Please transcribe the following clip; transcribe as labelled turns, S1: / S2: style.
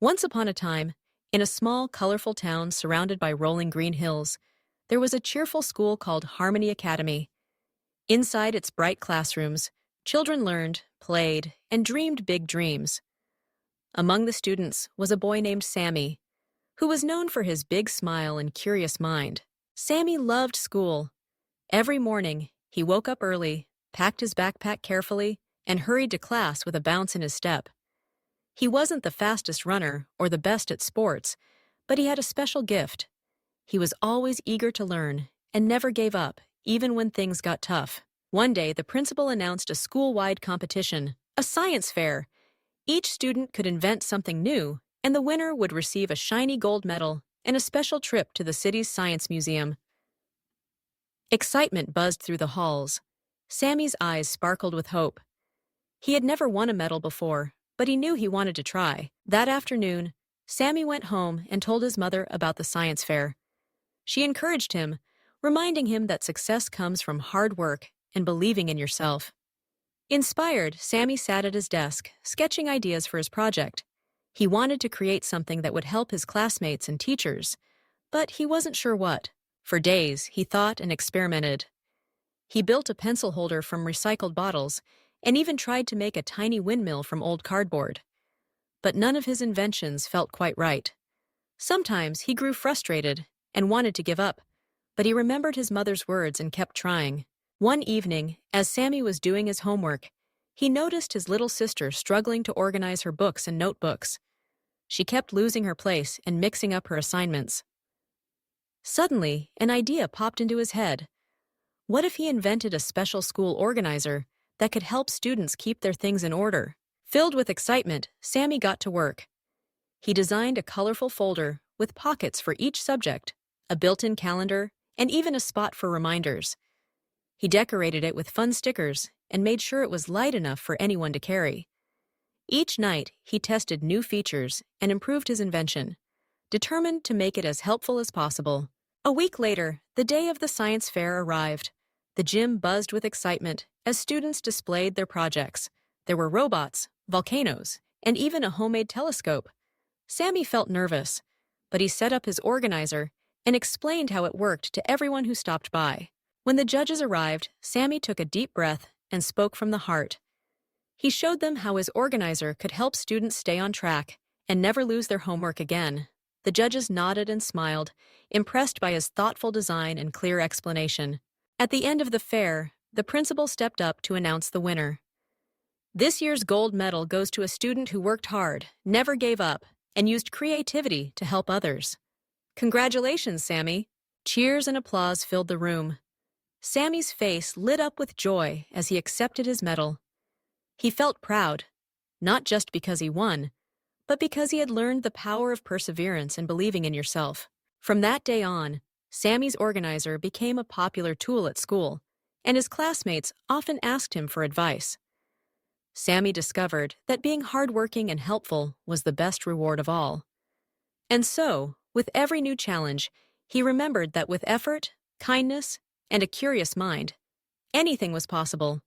S1: Once upon a time, in a small, colorful town surrounded by rolling green hills, there was a cheerful school called Harmony Academy. Inside its bright classrooms, children learned, played, and dreamed big dreams. Among the students was a boy named Sami, who was known for his big smile and curious mind. Sami loved school. Every morning, he woke up early, packed his backpack carefully, and hurried to class with a bounce in his step. He wasn't the fastest runner or the best at sports, but he had a special gift. He was always eager to learn and never gave up, even when things got tough. One day, the principal announced a school-wide competition, a science fair. Each student could invent something new, and the winner would receive a shiny gold medal and a special trip to the city's science museum. Excitement buzzed through the halls. Sami's eyes sparkled with hope. He had never won a medal before, but he knew he wanted to try. That afternoon, Sami went home and told his mother about the science fair. She encouraged him, reminding him that success comes from hard work and believing in yourself. Inspired, Sami sat at his desk, sketching ideas for his project. He wanted to create something that would help his classmates and teachers, but he wasn't sure what. For days, he thought and experimented. He built a pencil holder from recycled bottles and even tried to make a tiny windmill from old cardboard. But none of his inventions felt quite right. Sometimes he grew frustrated and wanted to give up, but he remembered his mother's words and kept trying. One evening, as Sami was doing his homework, he noticed his little sister struggling to organize her books and notebooks. She kept losing her place and mixing up her assignments. Suddenly, an idea popped into his head. What if he invented a special school organizer that could help students keep their things in order? Filled with excitement, Sami got to work. He designed a colorful folder with pockets for each subject, a built-in calendar, and even a spot for reminders. He decorated it with fun stickers and made sure it was light enough for anyone to carry. Each night, he tested new features and improved his invention, determined to make it as helpful as possible. A week later, the day of the science fair arrived. The gym buzzed with excitement as students displayed their projects. There were robots, volcanoes, and even a homemade telescope. Sami felt nervous, but he set up his organizer and explained how it worked to everyone who stopped by. When the judges arrived, Sami took a deep breath and spoke from the heart. He showed them how his organizer could help students stay on track and never lose their homework again. The judges nodded and smiled, impressed by his thoughtful design and clear explanation. At the end of the fair, the principal stepped up to announce the winner. This year's gold medal goes to a student who worked hard, never gave up, and used creativity to help others. Congratulations, Sami! Cheers and applause filled the room. Sami's face lit up with joy as he accepted his medal. He felt proud, not just because he won, but because he had learned the power of perseverance and believing in yourself. From that day on, Sami's organizer became a popular tool at school, and his classmates often asked him for advice. Sami discovered that being hardworking and helpful was the best reward of all. And so, with every new challenge, he remembered that with effort, kindness, and a curious mind, anything was possible.